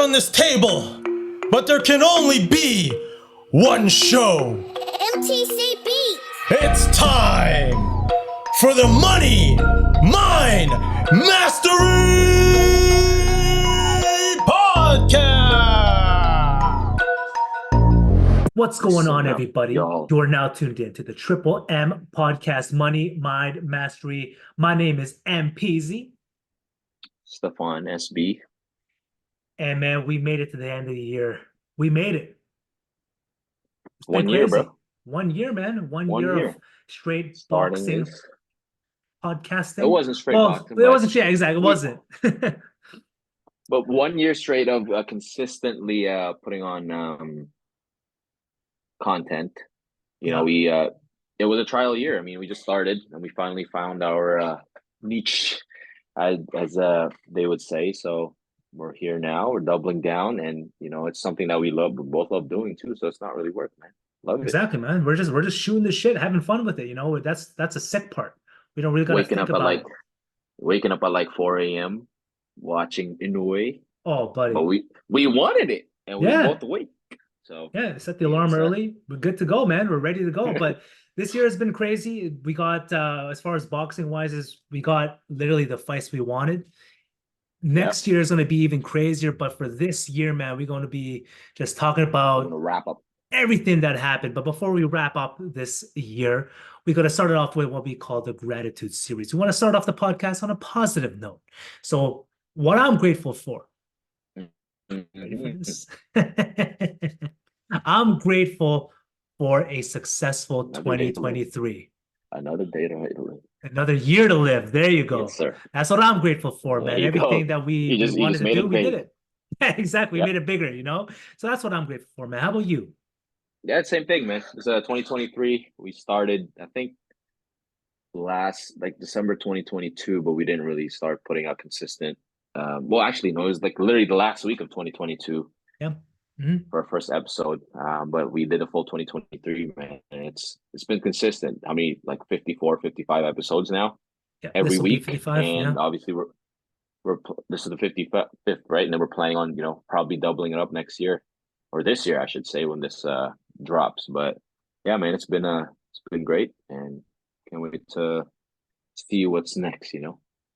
on this table, but there can only be one show. MTC Beats. It's time for the Money Mind Mastery Podcast. What's going on, everybody? Yo. You're now tuned in to the Triple M Podcast, Money Mind Mastery. My name is MPZ. Stefan SB. And man, we made it to the end of the year. We made it. It's been 1 year, crazy. bro. 1 year, man. One 1 year year. of straight Starting boxing, is- podcasting. It wasn't straight Well, boxing. it but wasn't. Yeah, exactly. It we- wasn't. But 1 year straight of consistently putting on content. You know, it was a trial year. I mean, we just started and we finally found our niche, as they would say. So we're here now. We're doubling down, and you know, it's something that we love. We both love doing too. So it's not really work, man. Love it. Exactly, man. We're just shooting the shit, having fun with it. You know, that's a sick part. We don't really gotta Waking think up about at waking up at like 4 a.m. watching Inoue. Oh, buddy. But we wanted it, and we Yeah. were both awake. So Yeah, set the alarm early. We're good to go, man. We're ready to go. But this year has been crazy. We got, as far as boxing wise, we got literally the fights we wanted. Next year is going to be even crazier. But for this year, man, we're going to be just talking I'm about gonna wrap up. everything that happened. But before we wrap up this year, we got to start it off with what we call the gratitude series. We want to start off the podcast on a positive note. So what I'm grateful for. Ready for this? I'm grateful for a successful Another day to live. 2023. Another day to live. Another year to live. There you go. Yes, sir. That's what I'm grateful for, There man. you Everything go. that we You just wanted to made do, it we did big. it. Yeah, exactly. We Yep. made it bigger, you know? So that's what I'm grateful for, man. How about you? Yeah, same thing, man. It's 2023. We started, I think, December 2022, but we didn't really start putting out consistent. Well, actually, no, it was like literally the last week of 2022. Yeah. Mhm. For our first episode. But we did a full 2023, man, and it's been consistent. I mean, like 54, 55 episodes now Yeah, every this will be week, 55, and yeah. obviously this is the 55th, right? And then we're planning on probably doubling it up next year, or this year, I should say, when this drops. But yeah, man, it's been great, and can't wait to see what's next.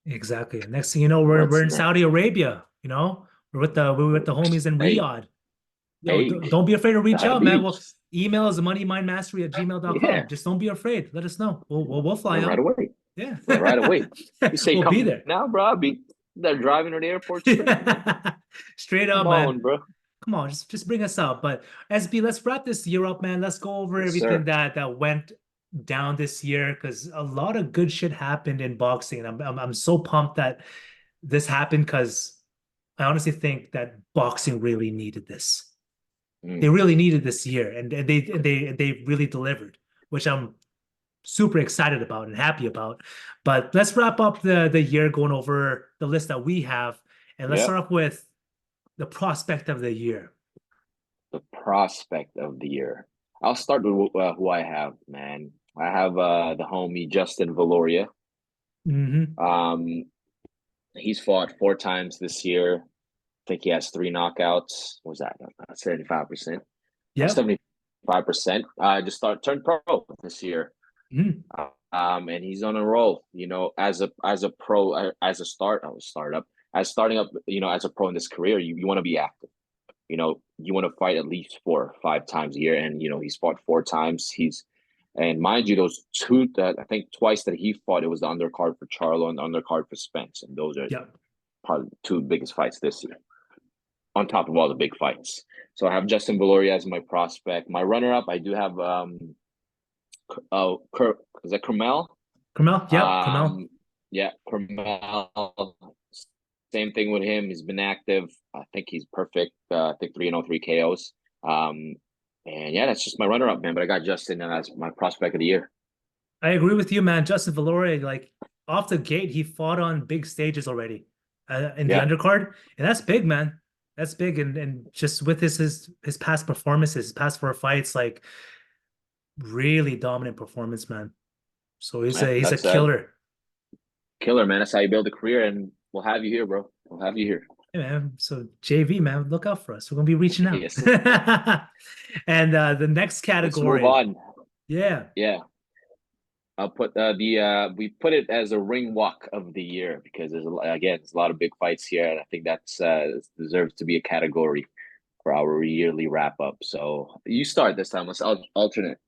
Exactly. And next thing you know, we're What's in next? Saudi Arabia, you know? We're with the homies in Hey. Riyadh. Yo, Hey. don't be afraid to reach Gotta out, man. be. Well, email is moneymindmastery@gmail.com. Yeah. Just don't be afraid. Let us know. We'll fly out. Right away. Yeah. Right away. You say, we'll come be there. now, bro. I'll be there driving to the airport. Straight, man. Straight up, Come man. on, bro. Come on, just bring us out. But SB, let's wrap this year up, man. Let's go over Yes, everything sir. that went down this year, because a lot of good shit happened in boxing. And I'm so pumped that this happened, because I honestly think that boxing really needed this. They really needed this year, and they really delivered, which I'm super excited about and happy about. But let's wrap up the year going over the list that we have, and let's Yep. start off with the prospect of the year. The prospect of the year. I'll start with who I have, man. I have the homie Justin Valoria. Mm-hmm. He's fought 4 times this year. I think he has 3 knockouts. What was that? 75%. Yeah. 75%. Just turned pro this year. Mm-hmm. And he's on a roll. As a pro, as starting up, as a pro in this career, you want to be active. You want to fight at least 4 or 5 times a year, and he's fought 4 times. And mind you, those 2 that I think twice that he fought, it was the undercard for Charlo and the undercard for Spence, and those are probably the 2 biggest fights this year, on top of all the big fights. So I have Justin Valoria as my prospect. My runner-up, I do have is that Kermel? Kermel? Yeah, Kermel. Yeah, Kermel. Same thing with him. He's been active. I think he's perfect. I think 3-0, 3 KOs. And yeah, that's just my runner-up, man. But I got Justin as my prospect of the year. I agree with you, man. Justin Valoria, like off the gate, he fought on big stages already in the undercard, and that's big, man. That's big, and just with his past performances, his past 4 fights, like really dominant performance, man. So he's a killer. Killer, man. That's how you build a career, and we'll have you here, bro. We'll have you here. Hey, man. So JV, man, look out for us. We're gonna be reaching out. Yes. And the next Let's move category, on. yeah. Yeah. I'll put we put it as a ring walk of the year because there's a lot of big fights here, and I think that's deserves to be a category for our yearly wrap up. So you start this time. Let's alternate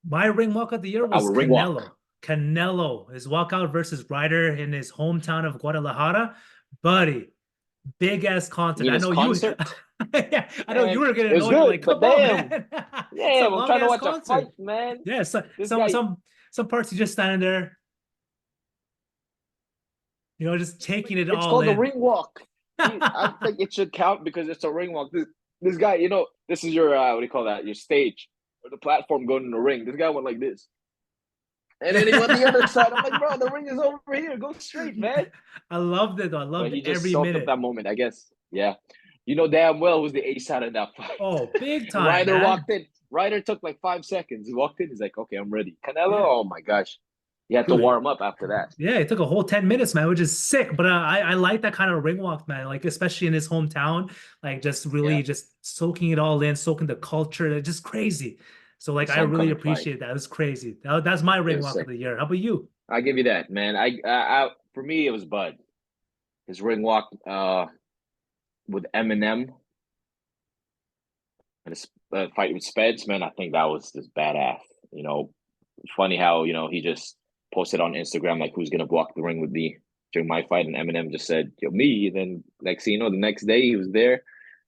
My ring walk of the year for was our ring walk. Canelo. Canelo, his walkout versus Ryder in his hometown of Guadalajara. Buddy, big ass You content. mean I his know you. concert? Yeah, I know you Man, were getting it was annoyed. You're like, good, but come on, damn, man. It's a damn, I'm long trying to ass watch a fight, concert. man. Yeah, so, This guy, some parts you just standing there, just taking it it's all called the in. ring walk. I think it should count because it's a ring walk. This guy, this is your what do you call that? Your stage or the platform going in the ring. This guy went like this. And then he went the other side. I'm like, bro, the ring is over here. Go straight, man. I loved it though. I But loved he just every soaked up minute. that moment, I guess. Yeah. You know damn well who's the ace out of that fight. Oh, big time, Ryder man. walked in. Ryder took like 5 seconds. He walked in. He's like, okay, I'm ready. Canelo, Yeah. oh my gosh. You had to Dude, warm up after that. yeah, it took a whole 10 minutes, man, which is sick. But I like that kind of ring walk, man. Like, especially in his hometown, like just Yeah. really just soaking it all in, soaking the culture. It's just crazy. So, like, This I really homecoming fight. appreciate that. It was crazy. That's my It ring was walk of sick. the year. How about you? I give you that, man. For me, it was Bud. His ring walk with Eminem and his fight with Spence, man. I think that was just badass. You know, funny how he just posted on Instagram like who's gonna walk the ring with me during my fight, and Eminem just said, "Yo, me." And then next thing you know, the next day he was there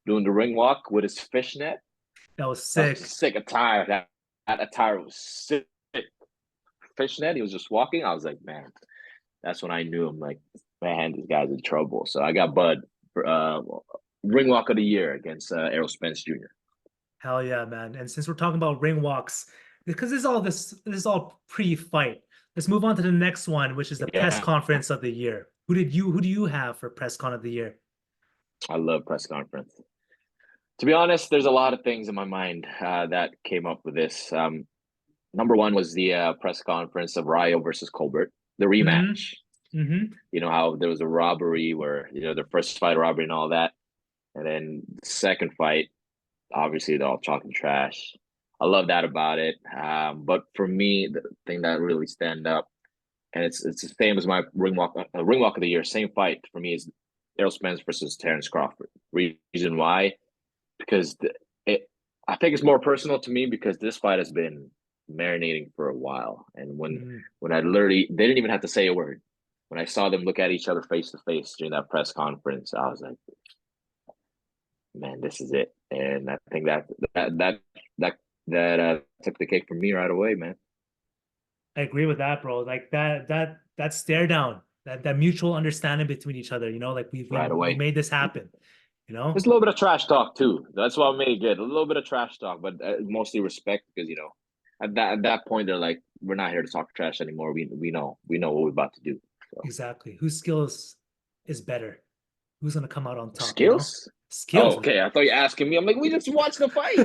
doing the ring walk with his fishnet. That was That was a sick. sick attire. That attire was sick. Fishnet. He was just walking. I was like, man, that's when I knew I'm like, man, this guy's in trouble. So I got Bud for ring walk of the year against Errol Spence Jr. Hell yeah, man. And since we're talking about ring walks, because this is all pre-fight. Let's move on to the next one, which is the press Yeah, conference of the year. Who do you have for press con of the year? I love press conference. To be honest, there's a lot of things in my mind that came up with this. Number one was the press conference of Ryo versus Colbert, the Mm-hmm. rematch. Mm-hmm. You know how there was a robbery where their first fight robbery and all that, and then the second fight, obviously they're all talking trash. I love that about it. But for me, the thing that really stand up, and it's the same as my ring walk of the year, same fight for me is Errol Spence versus Terrence Crawford. Reason why? Because I think it's more personal to me because this fight has been marinating for a while, and Mm-hmm. when I literally they didn't even have to say a word. When I saw them look at each other face to face during that press conference, I was like, man, this is it. And I think that took the cake for me right away, man. I agree with that, bro. Like that stare down, that mutual understanding between each other. Like we Right we we away. made this happen. You know. There's a little bit of trash talk too. That's what made it good. A little bit of trash talk, but mostly respect because at that point they're like, we're not here to talk trash anymore. We know what we're about to do. So Exactly. Whose skills is better? Who's gonna come out on top? skills. Oh, Skills. okay. I thought you were asking me. I'm like, we just watched the fight.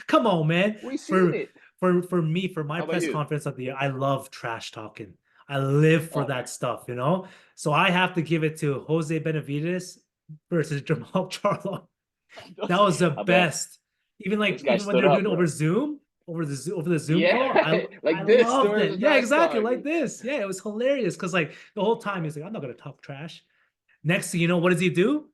Come on, man. We seen For it. for me, for my How about press you? conference of the year, I love trash talking. I live for Oh that man, stuff. So I have to give it to Jose Benavides versus Jamal Charlo. That was the I bet best. Even those like guys even when stood they're up, doing over bro. Zoom, over the Zoom call, Yeah, I like this loved during it. the Yeah, trash exactly talk. like this. Yeah, it was hilarious because like the whole time he's like, I'm not gonna talk trash. Next thing you know, what does he do?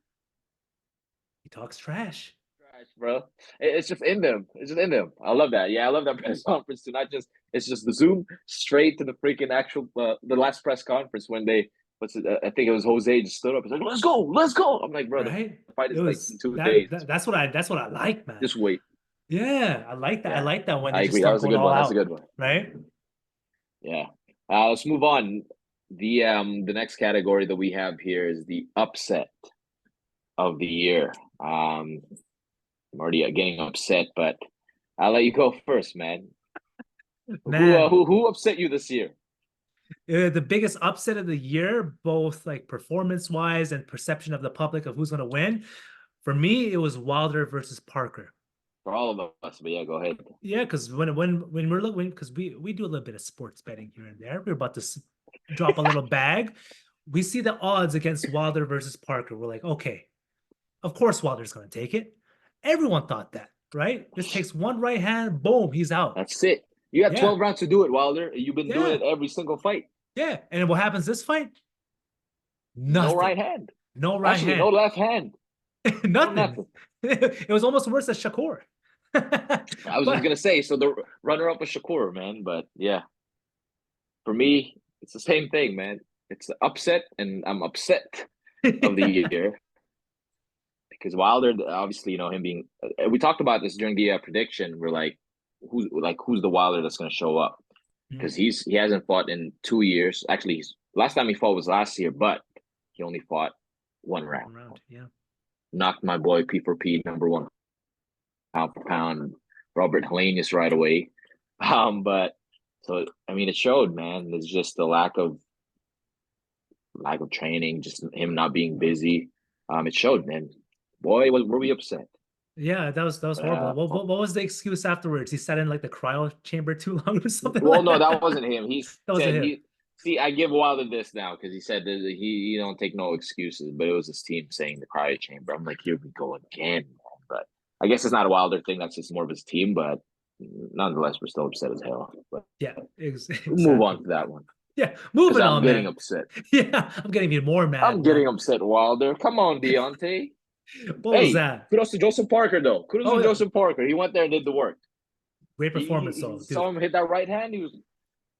He talks trash. Trash, bro. It's just in them. It's just in them. I love that. Yeah, I love that press conference too. Not just it's just the Zoom straight to the freaking actual the last press conference when they I think it was Jose just stood up. He's like, let's go. I'm like, bro, the Right? fight It is like was in 2 days. that's what I like, man. Just wait. Yeah, I like that. I Yeah, like that when they I just agree. That start was a going good all one. That's a out, good one. right? Yeah. Let's move on. The next category that we have here is the upset of the year. I'm already getting upset, but I'll let you go first, man. Who uh, Man, who who upset you this year? the biggest upset of the year, both like performance-wise and perception of the public of who's going to win. For me, it was Wilder versus Parker. For all of us, but yeah, go ahead. Yeah, because when we're looking, because we do a little bit of sports betting here and there. We're about to drop a little bag. we see the odds against Wilder versus Parker. We're like, okay, of course Wilder's going to take it. Everyone thought that, right? This takes one right hand, boom, he's out. That's it. You got Yeah. 12 rounds to do it, Wilder. You've been doing it every single fight. Yeah. And what happens this fight? Nothing. No right hand. No right Actually, hand. no left hand. Nothing. No nothing. It was almost worse than Shakur. I was just gonna say, so the runner-up was Shakur, man. But yeah, for me, it's the same thing, man. It's the upset, and I'm upset of the year because Wilder, obviously, you know, him being. We talked about this during the prediction. We're like, who's the Wilder that's gonna show up? Because he hasn't fought in 2 years. Actually, last time he fought was last year, but he only fought one round. Yeah. Knocked my boy P4P #1 pound for pound, Robert Helenius right away. But so I mean, it showed, man. There's just the lack of training, just him not being busy. It showed, man. Boy, were we upset. Yeah, that was horrible. What was the excuse afterwards? He sat in like the cryo chamber too long or something. Well, like no, that that wasn't him. He said him. See, I give Wilder this now because he said that he don't take no excuses, but it was his team saying the cryo chamber. I'm like, here we go again, man. But I guess it's not a Wilder thing. That's just more of his team. But nonetheless, we're still upset as hell. But yeah, exactly. We'll move on to that one. Yeah, moving on. I'm getting man. upset. Yeah, I'm getting even more mad. I'm getting upset, Wilder. Come on, Deontay. What was that? Kudos to Joseph Parker, though. Kudos to Joseph Parker. He went there and did the work. Great performance, he though. Saw him hit that right hand. He was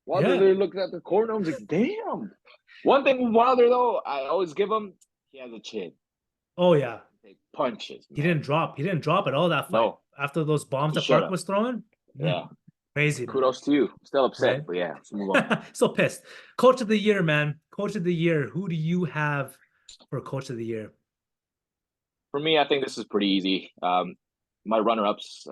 Wilder really looked at the corner. I was like, damn. One thing with Wilder, though, I always give him, he has a chin. Oh, yeah. He punches. Man. He didn't drop. He didn't drop at all that fight. No. After those bombs that Park was throwing. Yeah. Crazy. Kudos to you. Still upset, right? But yeah, let's move on. So pissed. Coach of the year, man. Coach of the year. Who do you have for Coach of the year? For me, I think this is pretty easy. My runner-ups,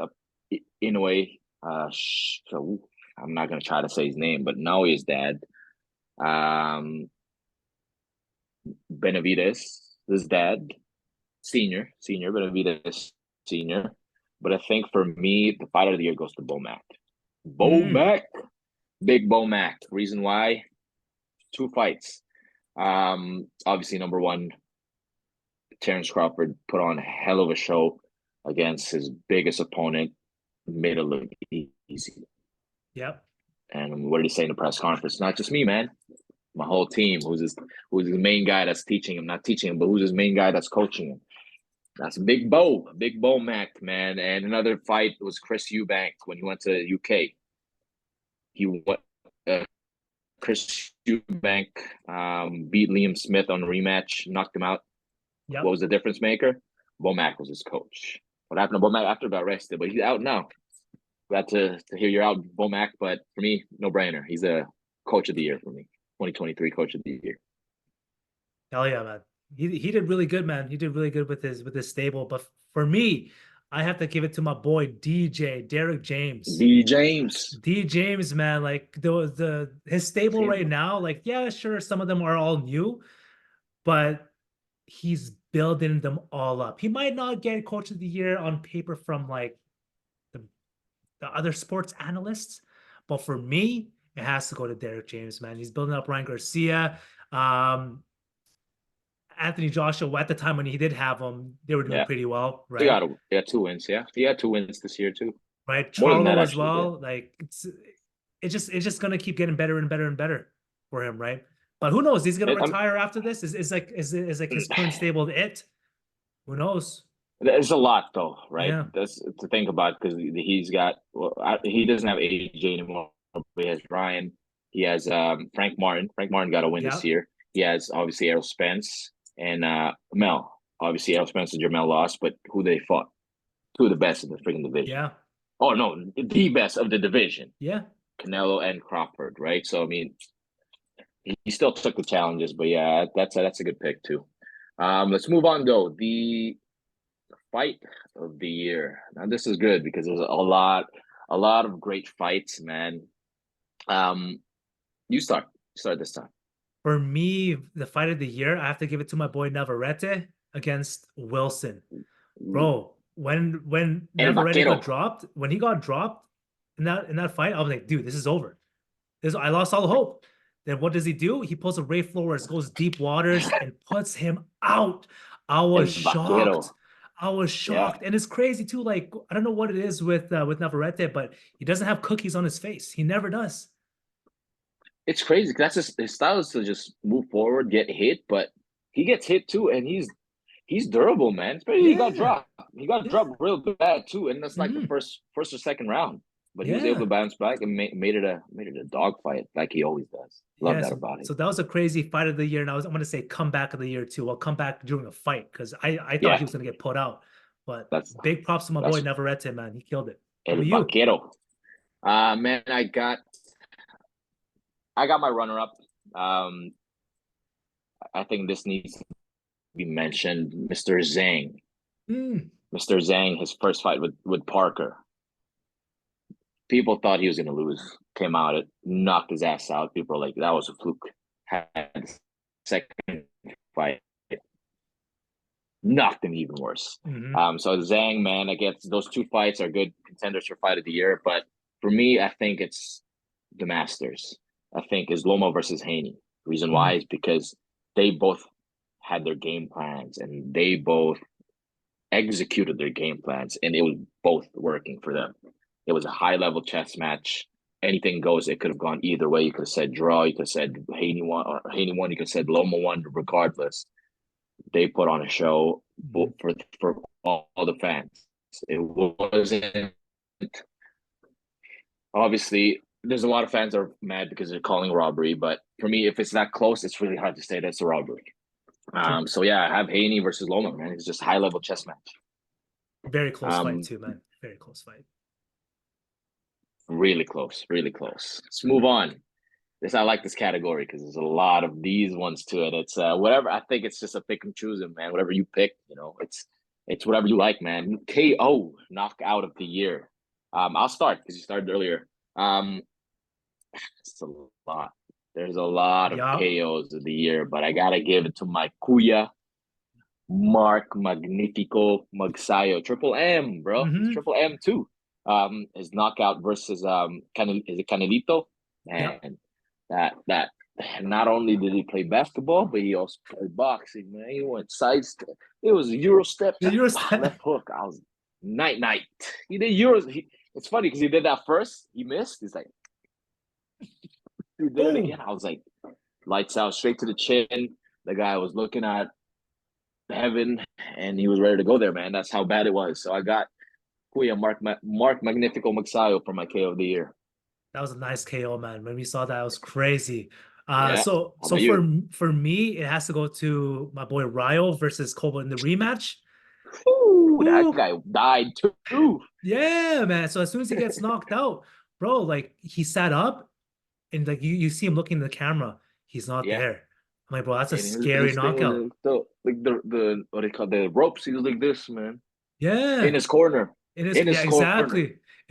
in a way, so I'm not going to try to say his name, but Naui's dad, Benavidez, his dad, senior Benavidez, senior. But I think for me, the fighter of the year goes to Bomac. Big Bomac. Reason why? 2 fights. Obviously, #1, Terrence Crawford put on a hell of a show against his biggest opponent, made it look easy. Yep. And what did he say in the press conference? Not just me, man. My whole team. Who's his main guy that's teaching him? Not teaching him, but who's his main guy that's coaching him? That's Big Bomac, man. And another fight was Chris Eubank when he went to UK. Chris Eubank beat Liam Smith on a rematch, knocked him out. Yep. What was the difference maker? Bomac was his coach. What happened to Bomac after he got arrested? But he's out now. Glad to hear you're out, Bomac. But for me, no brainer. He's a coach of the year for me. 2023 coach of the year. Hell yeah, man. He did really good, man. He did really good with his stable. But for me, I have to give it to my boy Derek James. D James, man. Like his stable right now, like, yeah, sure, some of them are all new, but he's building them all up. He might not get coach of the year on paper from like the other sports analysts, but for me, it has to go to Derek James, man. He's building up Ryan Garcia. Anthony Joshua, at the time when he did have them, they were doing pretty well, right? He had 2 wins, yeah. He had 2 wins this year too. Right, Charlo as well. Yeah. Like it's just gonna keep getting better and better and better for him, right? But who knows? He's gonna retire after this. Is like his current stable it? Who knows? There's a lot though, right? Yeah. That's to think about because he's got. He doesn't have AJ anymore. He has Ryan. He has Frank Martin. Frank Martin got a win this year. He has obviously Errol Spence and Mel. Obviously, Errol Spence and Jermel lost, but who they fought? 2 of the best in the freaking division. Yeah. Oh no, the best of the division. Yeah. Canelo and Crawford, right? So I mean, he still took the challenges, but yeah, that's a good pick too. Let's move on though. The fight of the year. Now this is good because there's a lot of great fights, man. You start this time. For me, the fight of the year, I have to give it to my boy Navarrete against Wilson. Bro, when Navarrete got dropped, in that fight, I was like, dude, this is over. I lost all hope. Then what does he do? He pulls a Ray Flores, goes deep waters, and puts him out. I was And shocked. Vaquero. I was Yeah. shocked. And it's crazy too. Like, I don't know what it is with Navarrete, but he doesn't have cookies on his face. He never does. It's crazy. That's his style is to just move forward, get hit, but he gets hit too, and he's durable, man. Especially he got Yeah. dropped. He got Yeah. dropped real bad too, and that's like the Mhm. first or second round. But he was able Yeah. to bounce back and made it a dog fight like he always does. Love Yeah, that so, about him. so that was a crazy fight of the year, and I'm gonna say comeback of the year too. Well, comeback during a fight because I thought Yeah. he was gonna get put out, but That's big props to my boy that's Navarrete, man. He killed it. How El about you? Vaquero. Man, I got my runner up. I think this needs to be mentioned. Mr. Zhang. Mm, Mr. Zhang, his first fight with Parker. People thought he was going to lose. Came out, it knocked his ass out. People are like, that was a fluke. Had the second fight, knocked him even worse. mhm. So Zhang, man, I guess those two fights are good contenders for fight of the year. But for me, I think it's the Masters. I think is Loma versus Haney. Reason why Mm. is because they both had their game plans and they both executed their game plans, and it was both working for them. It was a high level chess match. Anything goes. It could have gone either way. You could have said draw. You could have said Haney won. Or Haney won. You could have said Loma won. Regardless, they put on a show Mhm. for all the fans. It wasn't obviously. There's a lot of fans that are mad because they're calling robbery, but for me, if it's that close, it's really hard to say that's a robbery. True. So yeah, I have Haney versus Loma, man. It's just high level chess match. Very close fight Um, too, man. Very close fight. really close, really close. Let's move on. I like this category because there's a lot of these ones to it. It's whatever. I think it's just a pick and choosing, man. Whatever you pick, it's whatever you like, man. KO knockout of the year. I'll start because you started earlier. It's a lot. There's a lot of Yeah. KOs of the year, but I gotta give it to my Kuya, Mark Magnifico Magsayo, Triple M, bro. He's Hmm. Triple M too. His knockout versus is it Canelito? Yeah. Man, that not only did he play basketball, but he also played boxing. Man, he went side step. It was a Euro step, The Euro left hook. I was night. He did Euros. It's funny because he did that first. He missed. He's like, he did it again. Boom. I was like, lights out, straight to the chin. The guy was looking at heaven, and he was ready to go there, man. That's how bad it was. So I got Kuya Mark Magnifico Magsayo for my KO of the year. That was a nice KO, man. When we saw that, it was crazy. Yeah. So How so about you? for me, it has to go to my boy Ryo versus Kobo in the rematch. Ooh, that Ooh, guy died too. yeah, man. So as soon as he gets knocked out, bro, like he sat up and like you see him looking in the camera, he's not Yeah. there. I'm like, bro, that's a And scary his thing knockout. was so like the what they call the ropes. He was like this, man, in Yeah, his corner, it is. in Yeah, his corner.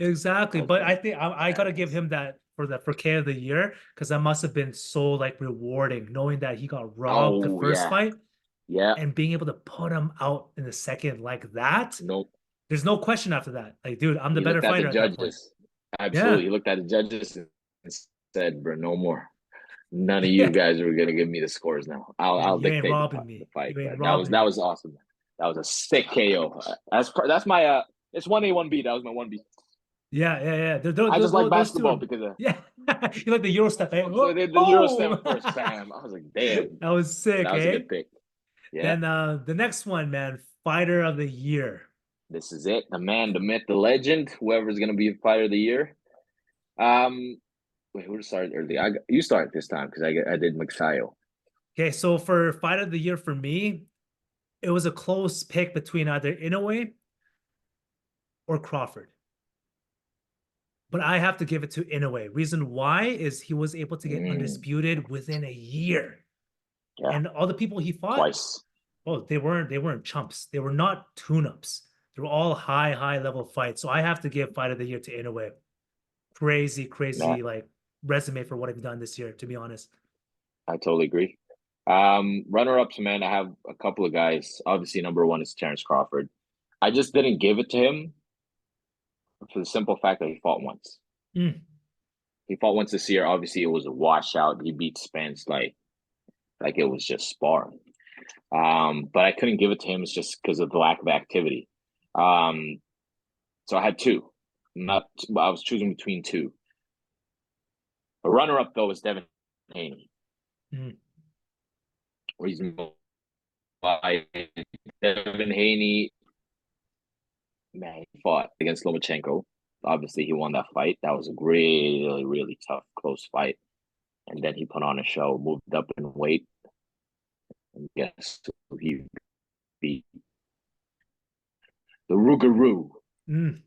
exactly. I was But like, I think I gotta give yes. him that for K of the year because that must have been so like rewarding knowing that he got robbed the Oh first yeah, fight yeah. and being able to put him out in the second like that. Nope. There's no question after that. Like, dude, I'm the He better looked at the fighter at that point. judges. Absolutely, Yeah. he looked at the judges and said, "Bro, no more. None of you guys are gonna give me the scores now. Yeah, I'll you ain't dictate robbing the me. fight." You ain't But robbing that me. was awesome. That was a sick KO. That's my it's 1A 1B. That was my 1B. Yeah. I just like Those two basketball are because yeah. You like the Euro step, eh? so Oh, they did the Euro step oh! first. Bam! I was like, damn, That was sick, that was a eh? good pick. Yeah, Then the next one, man, fighter of the year. this is it. The man, the myth, the legend. Whoever's gonna be the fighter of the year. Um, wait, who started early? You start this time because I did Mixayo. Okay, so for fighter of the year for me, it was a close pick between either Inoue or Crawford. But I have to give it to Inoue. Reason why is he was able to get Mm, undisputed within a year. yeah, And all the people he fought, twice. oh, they weren't chumps. They were not tune-ups. They were all high level fights. So I have to give fight of the year to Inoue. Yeah, Crazy like resume for what I've done this year, to be honest. I totally agree. Runner ups, man. I have a couple of guys. Obviously, number one is Terrence Crawford. I just didn't give it to him for the simple fact that he fought once. Mm, He fought once this year. Obviously, it was a washout. He beat Spence like it was just sparring. But I couldn't give it to him. It's just because of the lack of activity. So I had two. I was choosing between two. A runner-up though is Devin Haney. Mm. Reason why Devin Haney, man, he fought against Lomachenko. Obviously, he won that fight. That was a really, really tough, close fight. And then he put on a show, moved up in weight, and guess who he beat? The Rougarou,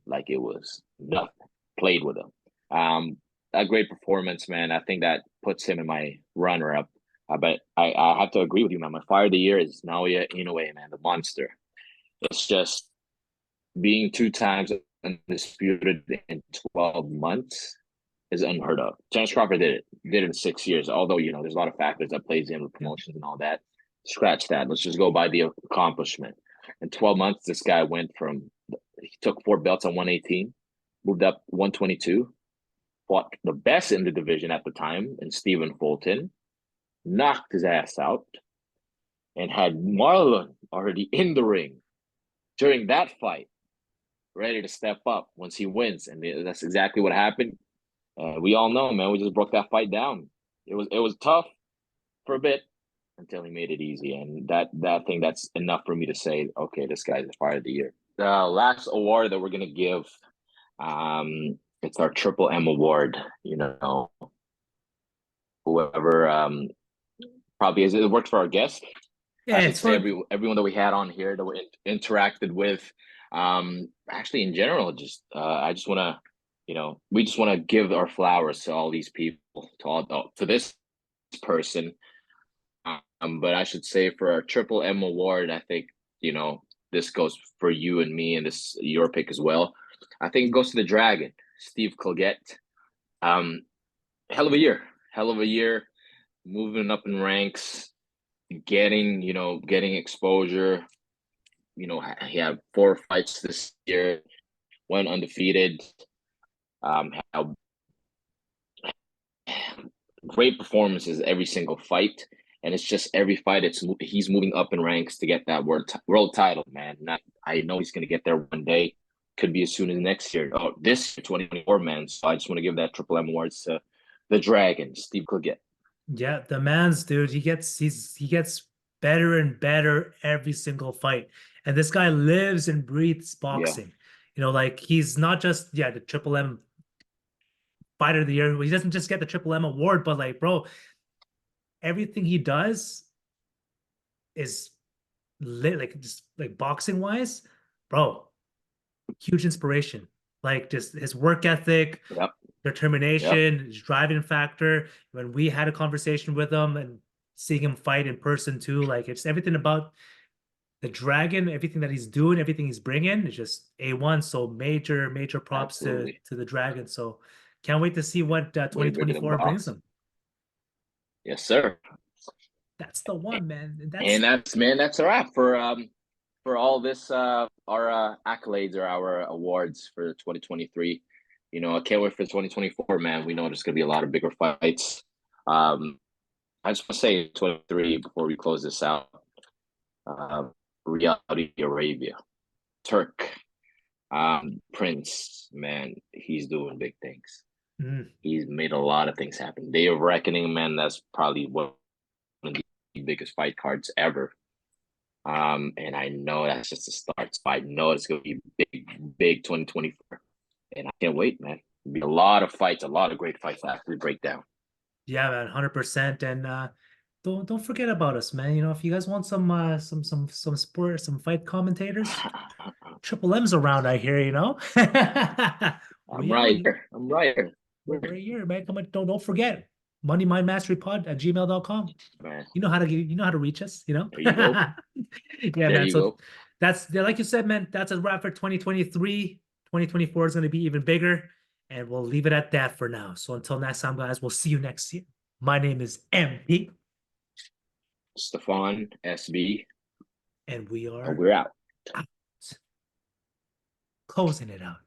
like it was nothing. Played with him. A great performance, man. I think that puts him in my runner-up. But I have to agree with you, man. My fire of the year is Naoya Inoue, man, the monster. It's just being 2 times undisputed in 12 months is unheard of. Terence Crawford did it in 6 years. Although, you know, there's a lot of factors that plays in with promotions and all that. Scratch that. Let's just go by the accomplishment. In 12 months, this guy went from, he took 4 belts on 118, moved up 122, fought the best in the division at the time in Stephen Fulton, knocked his ass out, and had Marlon already in the ring during that fight, ready to step up once he wins. And that's exactly what happened. We all know, man, we just broke that fight down. It was tough for a bit until he made it easy. And that's enough for me to say, okay, this guy's the fire of the year. The last award that we're going to give, it's our Triple M award. You know, whoever probably is, it worked for our guest. Yeah, I should it's say for everyone that we had on here that we interacted with. Actually, in general, just I just want to, you know, we just want to give our flowers to all these people, to this person. But I should say for our Triple M award, I think, you know, this goes for you and me, and this your pick as well. I think it goes to the Dragon, Steve Colgett. Hell of a year, moving up in ranks, getting exposure. You know, he had 4 fights this year, went undefeated. Had great performances every single fight, and it's just every fight he's moving up in ranks to get that world title, man. I know he's gonna get there one day. Could be as soon as next year. Oh, this year, 2024, man. So I just want to give that Triple M awards to the Dragon, Steve Colgett. Yeah, the man's dude. He gets better and better every single fight. And this guy lives and breathes boxing. You know, like he's not just the Triple M fighter of the year. He doesn't just get the Triple M award, but like, bro, everything he does is lit, like just like boxing wise, bro. Huge inspiration. Like just his work ethic, Yep. determination, his driving factor. When we had a conversation with him and seeing him fight in person too, like it's everything about the Dragon, everything that he's doing, everything he's bringing is just A1. So major props to the Dragon. So can't wait to see what Way bigger than 2024 brings boxing. him. Yes, sir. That's the one, man. That's a wrap for all this our accolades or our awards for 2023. You know, I can't wait for 2024, man. We know there's gonna be a lot of bigger fights. I just want to say 23 before we close this out. Saudi Arabia, Turk, Prince, man, he's doing big things. He's made a lot of things happen. Day of Reckoning, man, that's probably one of the biggest fight cards ever. And I know that's just a start. So I know it's gonna be big 2024. And I can't wait, man. It'll be a lot of fights, a lot of great fights after we break down. Yeah, man, 100%. And don't forget about us, man. You know, if you guys want some sport, some fight commentators, Triple M's around, I hear, you know. I'm right here. We're right here, man. Come on, don't forget. MoneyMindMasteryPod@gmail.com. Man. You know how to reach us, you know? There you go. Yeah, there man. You So go. that's like you said, man, that's a wrap for 2023. 2024 is going to be even bigger. And we'll leave it at that for now. So until next time, guys, we'll see you next year. My name is MP. Stefan SB. And we're out. Closing it out.